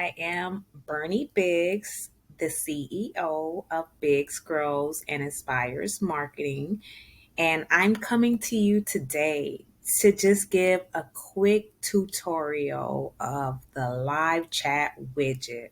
I am Bernie Biggs, the CEO of Biggs Grows and Inspires Marketing, and I'm coming to you today to just give a quick tutorial of the live chat widget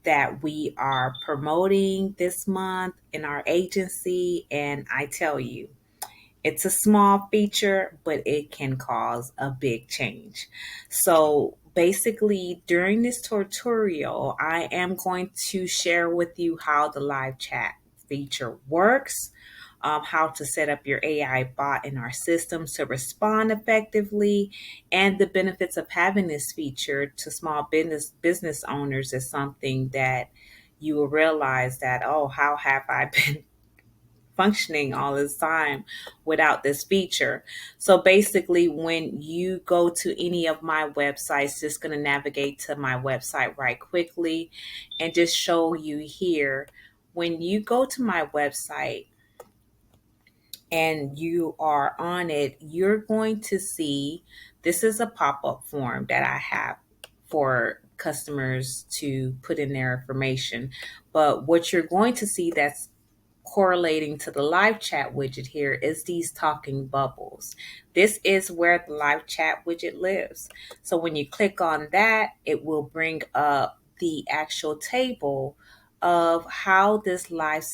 that we are promoting this month in our agency. And I tell you, it's a small feature, but it can cause a big change. So basically, during this tutorial, I am going to share with you how the live chat feature works, how to set up your AI bot in our systems to respond effectively, and the benefits of having this feature to small business owners is something that you will realize that, oh, how have I been functioning all this time without this feature. So basically, when you go to any of my websites, just going to navigate to my website right quickly and just show you here. When you go to my website and you are on it, you're going to see this is a pop-up form that I have for customers to put in their information. But what you're going to see that's correlating to the live chat widget here is these talking bubbles. This is where the live chat widget lives. So when you click on that, it will bring up the actual table of how this live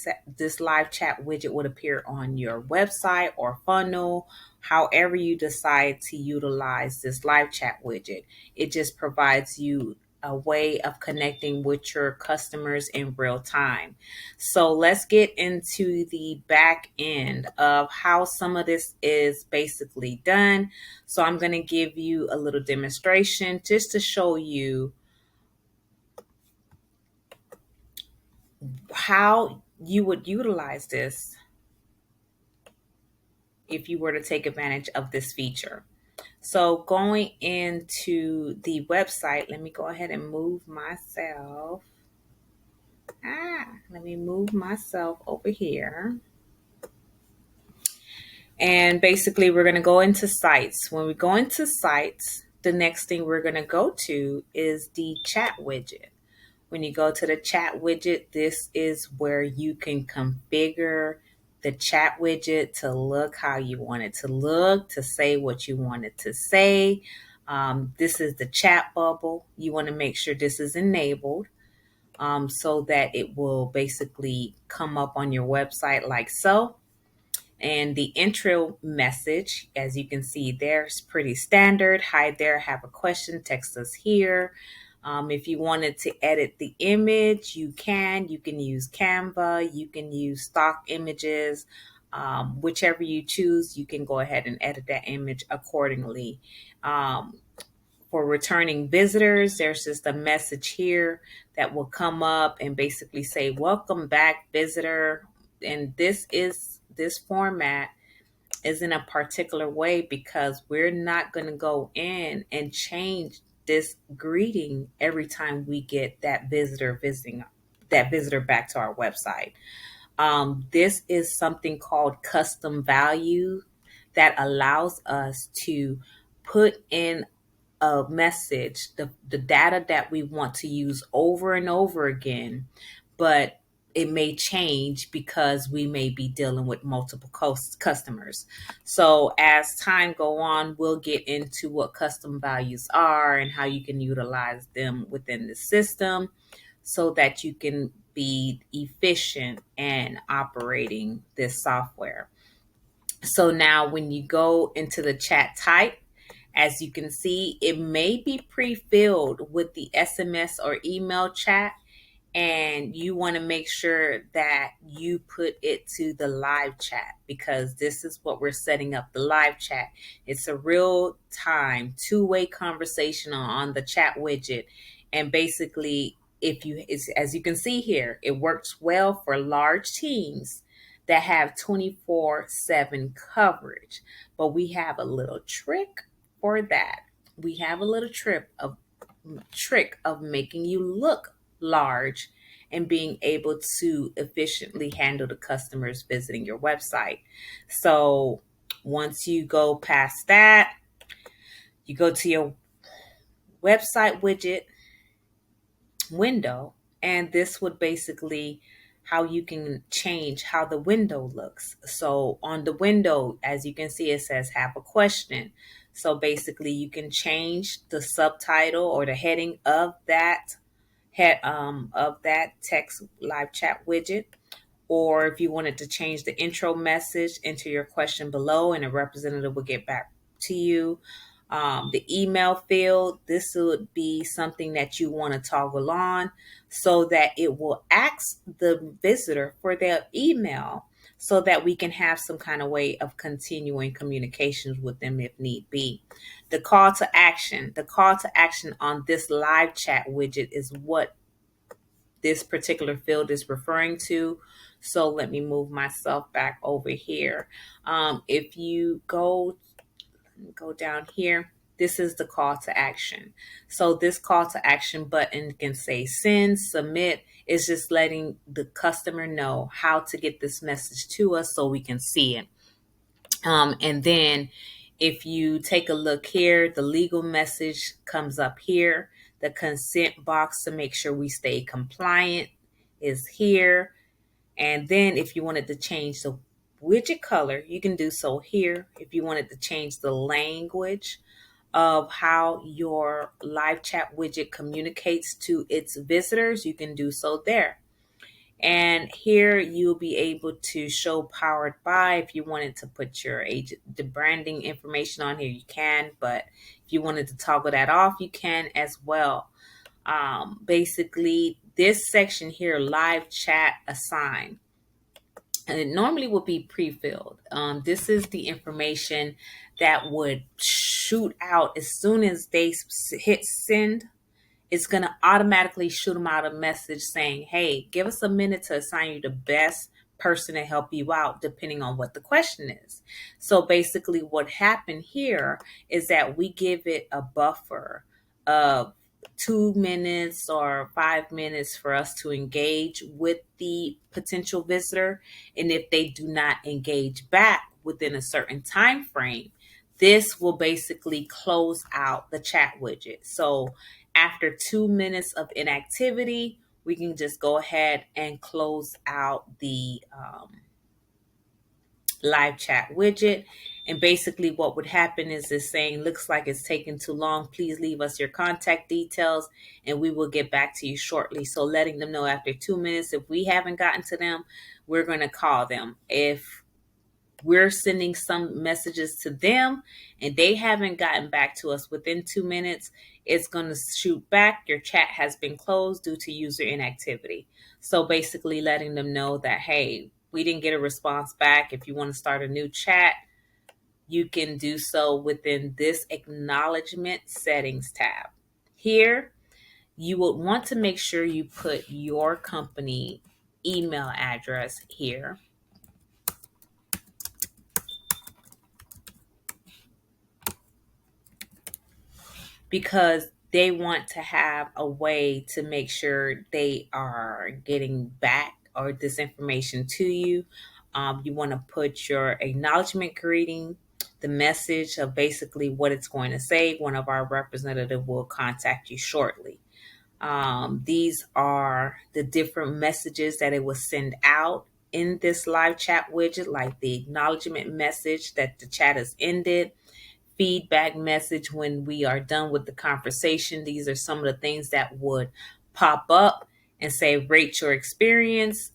chat widget would appear on your website or funnel, however you decide to utilize this live chat widget. It just provides you a way of connecting with your customers in real time. So let's get into the back end of how some of this is basically done. So I'm going to give you a little demonstration just to show you how you would utilize this if you were to take advantage of this feature. So going into the website, let me go ahead and move myself. Let me move myself over here. And basically, we're going to go into sites. When we go into sites, the next thing we're going to go to is the chat widget. When you go to the chat widget, this is where you can configure the chat widget to look how you want it to look, to say what you want it to say. This is the chat bubble. You want to make sure this is enabled so that it will basically come up on your website like so. And the intro message, as you can see there, is pretty standard. Hi there, have a question, text us here. If you wanted to edit the image, you can. You can use Canva, you can use stock images. Whichever you choose, you can go ahead and edit that image accordingly. For returning visitors, there's just a message here that will come up and basically say, welcome back, visitor. And this format is in a particular way because we're not going to go in and change this greeting every time we get that visitor back to our website. This is something called custom value that allows us to put in a message, the data that we want to use over and over again, but it may change because we may be dealing with multiple customers. So as time go on, we'll get into what custom values are and how you can utilize them within the system so that you can be efficient in operating this software. So now when you go into the chat type, as you can see, it may be pre-filled with the SMS or email chat, and you want to make sure that you put it to the live chat because this is what we're setting up, the live chat. It's a real time two-way conversation on the chat widget. And basically, as you can see here, it works well for large teams that have 24/7 coverage. But we have a little trick for that. We have a little trick of making you look large and being able to efficiently handle the customers visiting your website. So once you go past that, you go to your website widget window, and this would basically how you can change how the window looks. So on the window, as you can see, it says have a question. So basically you can change the subtitle or the heading of that text live chat widget, or if you wanted to change the intro message, enter your question below and a representative will get back to you. The email field, this would be something that you want to toggle on so that it will ask the visitor for their email so that we can have some kind of way of continuing communications with them if need be. The call to action on this live chat widget is what this particular field is referring to. So let me move myself back over here. If you go down here, this is the call to action. So this call to action button can say send, submit. It's just letting the customer know how to get this message to us so we can see it. And then if you take a look here, the legal message comes up here. The consent box to make sure we stay compliant is here. And then if you wanted to change the widget color, you can do so here. If you wanted to change the language of how your live chat widget communicates to its visitors, you can do so there. And here you'll be able to show powered by. If you wanted to put your agent, the branding information on here, you can. But if you wanted to toggle that off, you can as well. Basically, this section here, live chat assign, and it normally would be pre-filled. This is the information that would shoot out as soon as they hit send. It's going to automatically shoot them out a message saying, hey, give us a minute to assign you the best person to help you out, depending on what the question is. So basically what happened here is that we give it a buffer of 2 minutes or 5 minutes for us to engage with the potential visitor. And if they do not engage back within a certain time frame, this will basically close out the chat widget. So after 2 minutes of inactivity, we can just go ahead and close out the live chat widget. And basically what would happen is this saying, looks like it's taking too long. Please leave us your contact details and we will get back to you shortly. So letting them know after 2 minutes, if we haven't gotten to them, we're going to call them. If we're sending some messages to them and they haven't gotten back to us within 2 minutes, it's going to shoot back, your chat has been closed due to user inactivity. So basically letting them know that, hey, we didn't get a response back. If you want to start a new chat, you can do so within this acknowledgement settings tab. Here, you would want to make sure you put your company email address here. Because they want to have a way to make sure they are getting back or this information to you. You want to put your acknowledgement greeting, the message of basically what it's going to say. One of our representative will contact you shortly. These are the different messages that it will send out in this live chat widget, like the acknowledgement message that the chat has ended, feedback message when we are done with the conversation. These are some of the things that would pop up and say, rate your experience.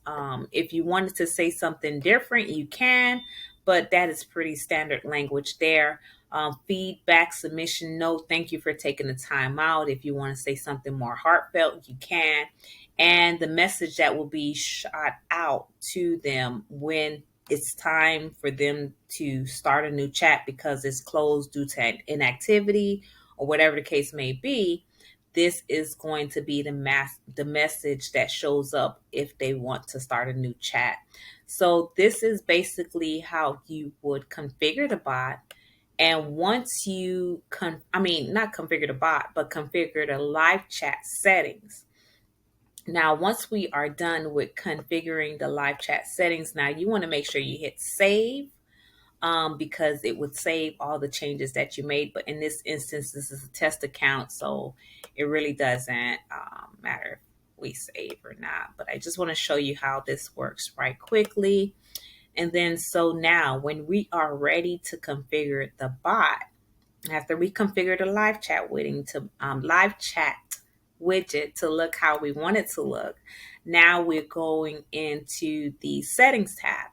If you wanted to say something different, you can, but that is pretty standard language there. Feedback submission note, thank you for taking the time out. If you want to say something more heartfelt, you can. And the message that will be shot out to them when it's time for them to start a new chat because it's closed due to inactivity or whatever the case may be. This is going to be the message that shows up if they want to start a new chat. So this is basically how you would configure the bot. And once you not configure the bot, but configure the live chat settings. Now, once we are done with configuring the live chat settings, now you want to make sure you hit save. because it would save all the changes that you made. But in this instance, this is a test account, so it really doesn't matter if we save or not. But I just want to show you how this works right quickly. And then so now when we are ready to configure the bot, after we configure the live chat widget to look how we want it to look, now we're going into the settings tab.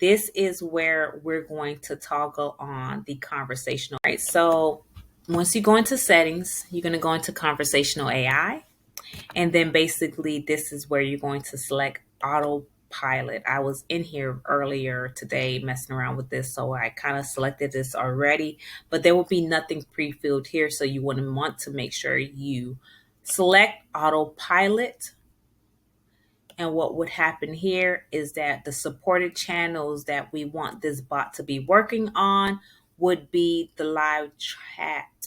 This is where we're going to toggle on the conversational. Right. So once you go into settings, you're going to go into conversational AI. And then basically this is where you're going to select autopilot. I was in here earlier today messing around with this, so I kind of selected this already, but there will be nothing pre-filled here. So you wouldn't want to make sure you select autopilot. And what would happen here is that the supported channels that we want this bot to be working on would be the live chat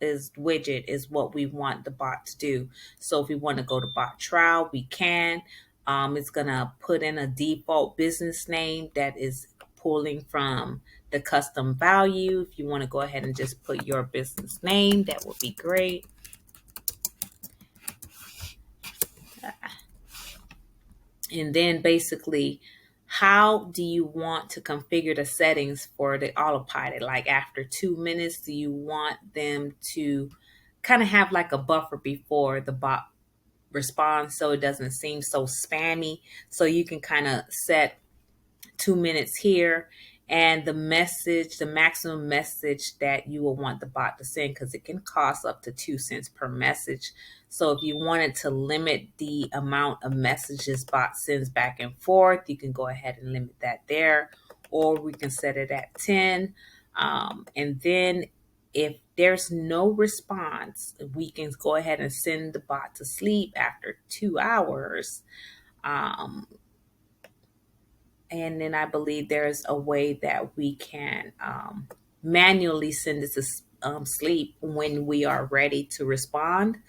is widget is what we want the bot to do. So if we want to go to bot trial, we can. It's going to put in a default business name that is pulling from the custom value. If you want to go ahead and just put your business name, that would be great. And then basically, how do you want to configure the settings for the autopilot? Like after 2 minutes, do you want them to kind of have like a buffer before the bot responds so it doesn't seem so spammy? So you can kind of set 2 minutes here and the message, the maximum message that you will want the bot to send, because it can cost up to 2 cents per message. So if you wanted to limit the amount of messages bot sends back and forth, you can go ahead and limit that there, or we can set it at 10. And then if there's no response, we can go ahead and send the bot to sleep after 2 hours. And then I believe there's a way that we can manually send it to sleep when we are ready to respond.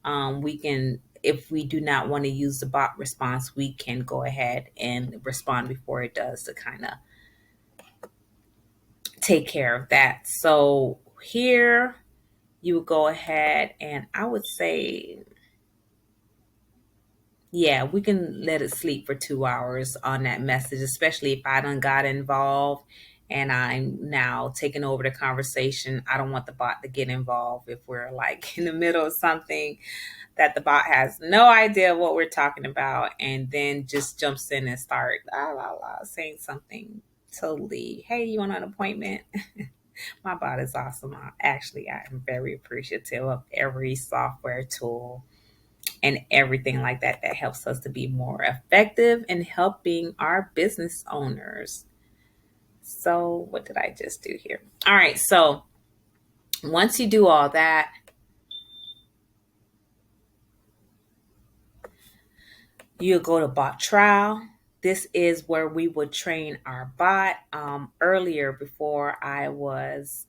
We can, if we do not want to use the bot response, we can go ahead and respond before it does to kind of take care of that. So here you would go ahead and I would say, yeah, we can let it sleep for 2 hours on that message, especially if I done got involved and I'm now taking over the conversation. I don't want the bot to get involved if we're like in the middle of something that the bot has no idea what we're talking about and then just jumps in and start saying something totally, hey, you want an appointment? My bot is awesome. I am very appreciative of every software tool and everything like that that helps us to be more effective in helping our business owners. So what did I just do here? All right. So once you do all that, you'll go to bot trial. This is where we would train our bot. Earlier, before I was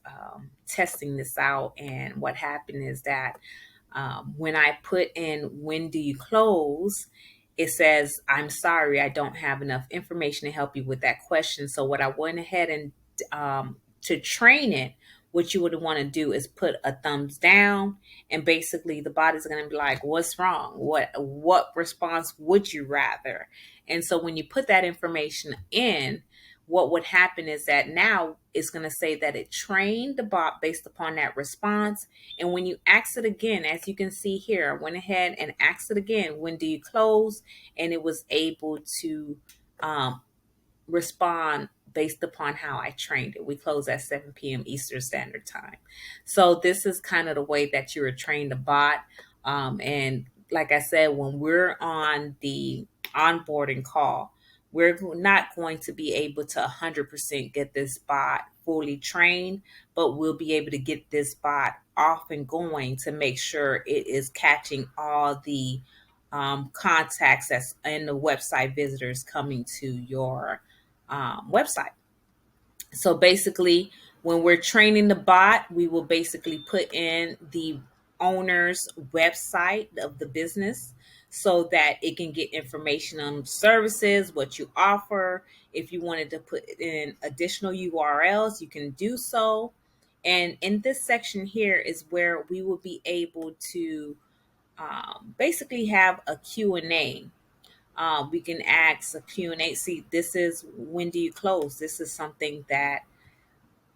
testing this out, and what happened is that when I put in when do you close, it says, I'm sorry, I don't have enough information to help you with that question. So what I went ahead and to train it, what you would want to do is put a thumbs down, and basically the bot is going to be like, what's wrong? What response would you rather? And so when you put that information in, what would happen is that now it's going to say that it trained the bot based upon that response. And when you ask it again, as you can see here, I went ahead and asked it again, when do you close? And it was able to respond based upon how I trained it. We close at 7 p.m. Eastern Standard Time. So this is kind of the way that you were trained a bot. And like I said, when we're on the onboarding call, we're not going to be able to 100% get this bot fully trained, but we'll be able to get this bot off and going to make sure it is catching all the contacts that's in the website visitors coming to your website. So basically, when we're training the bot, we will basically put in the owner's website of the business so that it can get information on services, what you offer. If you wanted to put in additional URLs, you can do so. And in this section here is where we will be able to basically have a Q&A. We can ask a Q&A. See, this is when do you close? This is something that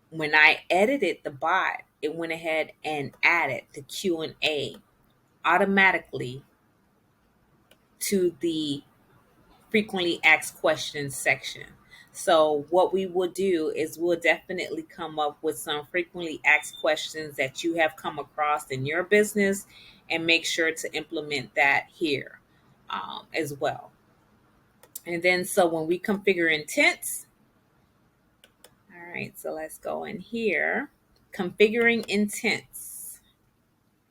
when I edited the bot, it went ahead and added the Q&A automatically to the frequently asked questions section. So what we will do is we'll definitely come up with some frequently asked questions that you have come across in your business and make sure to implement that here as well. And then so when we configure intents, all right, so let's go in here, configuring intents.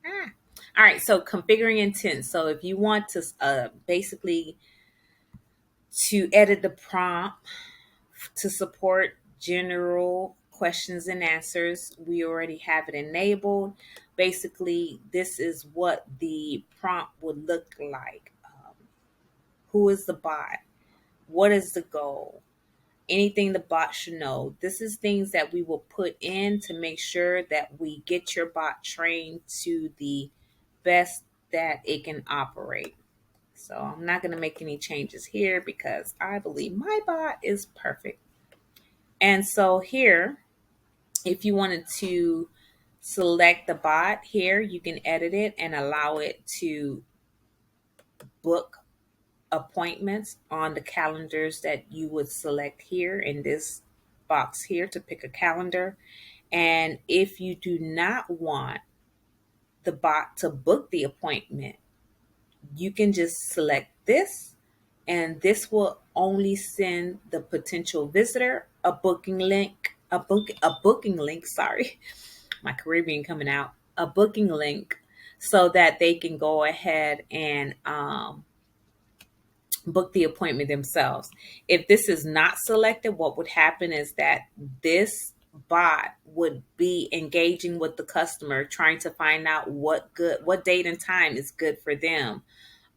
All right, so configuring intents. So if you want to basically to edit the prompt to support general questions and answers, we already have it enabled. Basically, this is what the prompt would look like. Who is the bot? What is the goal? Anything the bot should know. This is things that we will put in to make sure that we get your bot trained to the best that it can operate. So I'm not going to make any changes here because I believe my bot is perfect. And so here, if you wanted to select the bot here, you can edit it and allow it to book appointments on the calendars that you would select here in this box here to pick a calendar. And if you do not want the bot to book the appointment, you can just select this, and this will only send the potential visitor a booking link, a booking link, sorry, my Caribbean coming out, a booking link so that they can go ahead and book the appointment themselves. If this is not selected, what would happen is that this bot would be engaging with the customer, trying to find out what date and time is good for them,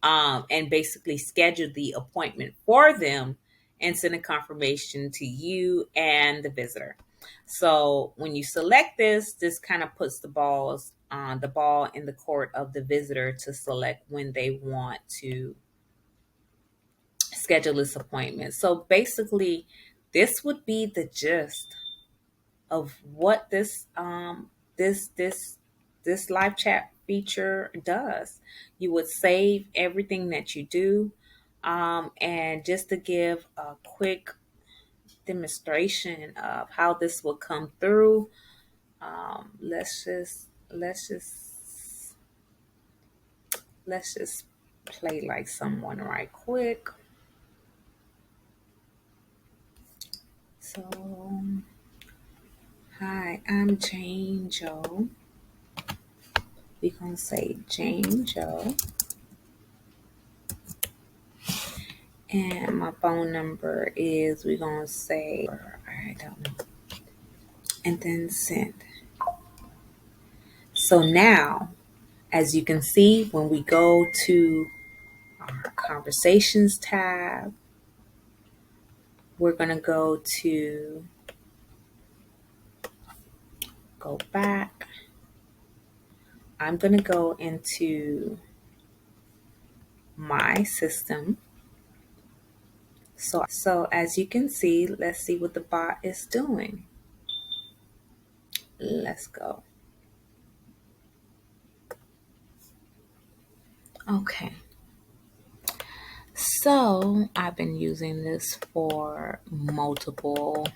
and basically schedule the appointment for them and send a confirmation to you and the visitor. So when you select this, this kind of puts the ball in the court of the visitor to select when they want to schedule this appointment. So basically, this would be the gist of what this live chat feature does. You would save everything that you do, and just to give a quick demonstration of how this will come through, let's just play like someone right quick. So, hi, I'm Jane Joe. We're going to say Jane Joe. And my phone number is, we're going to say, I don't know. And then send. So now, as you can see, when we go to our conversations tab, we're going to go back. I'm going to go into my system. So as you can see, let's see what the bot is doing. Let's go. Okay. So I've been using this for multiple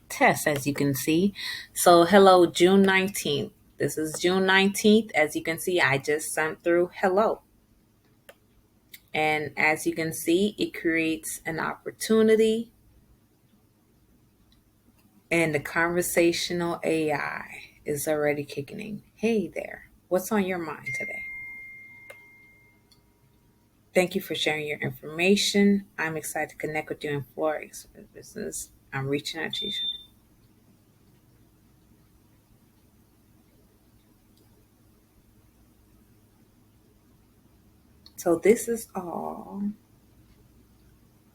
tests, as you can see. So hello, June 19th. This is June 19th. As you can see, I just sent through hello. And as you can see, it creates an opportunity. And the conversational AI is already kicking in. Hey there, what's on your mind today? Thank you for sharing your information. I'm excited to connect with you in Florida business. I'm reaching out to you. So this is all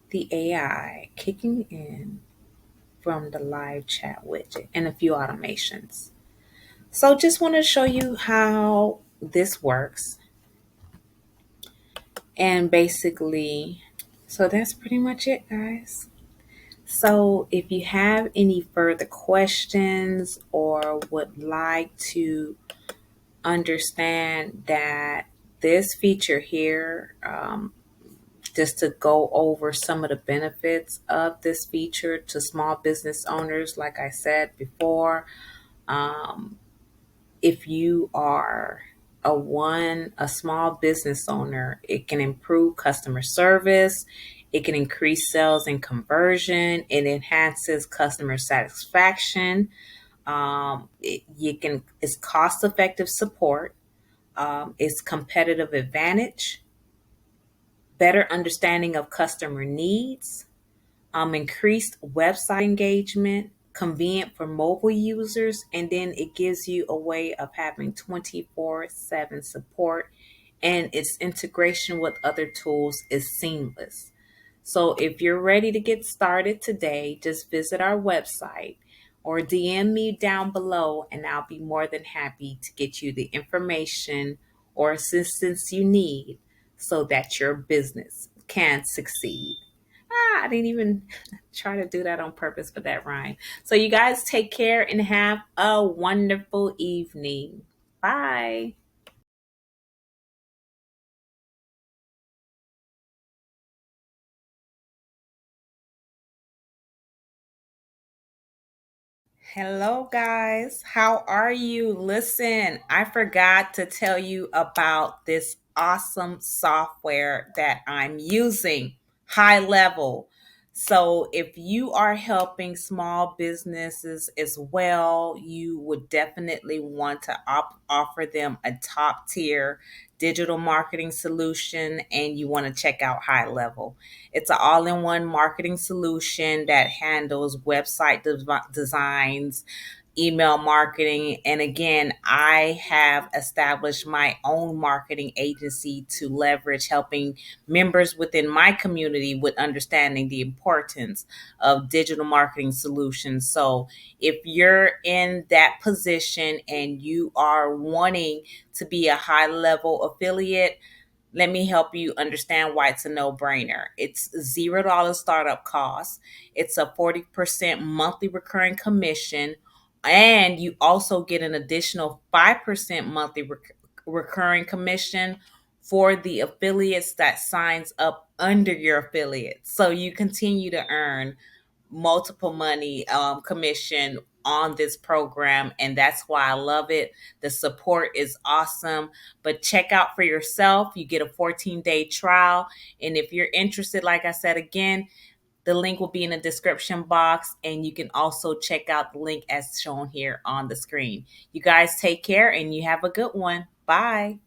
the AI kicking in from the live chat widget and a few automations. So just want to show you how this works. And basically, so that's pretty much it, guys. So if you have any further questions or would like to understand that this feature here, just to go over some of the benefits of this feature to small business owners, like I said before, um, if you are a small business owner, it can improve customer service, it can increase sales and conversion, it enhances customer satisfaction, it's cost effective support, it's competitive advantage, better understanding of customer needs, increased website engagement, convenient for mobile users, and then it gives you a way of having 24/7 support, and its integration with other tools is seamless. So if you're ready to get started today, just visit our website or DM me down below, and I'll be more than happy to get you the information or assistance you need so that your business can succeed. I didn't even try to do that on purpose for that rhyme. So, you guys take care and have a wonderful evening. Bye. Hello, guys. How are you? Listen, I forgot to tell you about this awesome software that I'm using, High Level. So, if you are helping small businesses as well, you would definitely want to offer them a top tier digital marketing solution, and you want to check out High Level. It's an all in one marketing solution that handles website designs, email marketing. And again, I have established my own marketing agency to leverage helping members within my community with understanding the importance of digital marketing solutions. So if you're in that position and you are wanting to be a high level affiliate, let me help you understand why it's a no-brainer. It's $0 startup cost. It's a 40% monthly recurring commission, and you also get an additional 5% monthly recurring commission for the affiliates that signs up under your affiliate. So you continue to earn multiple money commission on this program, and that's why I love it. The support is awesome, but check out for yourself. You get a 14-day trial, and if you're interested, like I said again, the link will be in the description box, and you can also check out the link as shown here on the screen. You guys take care and you have a good one. Bye.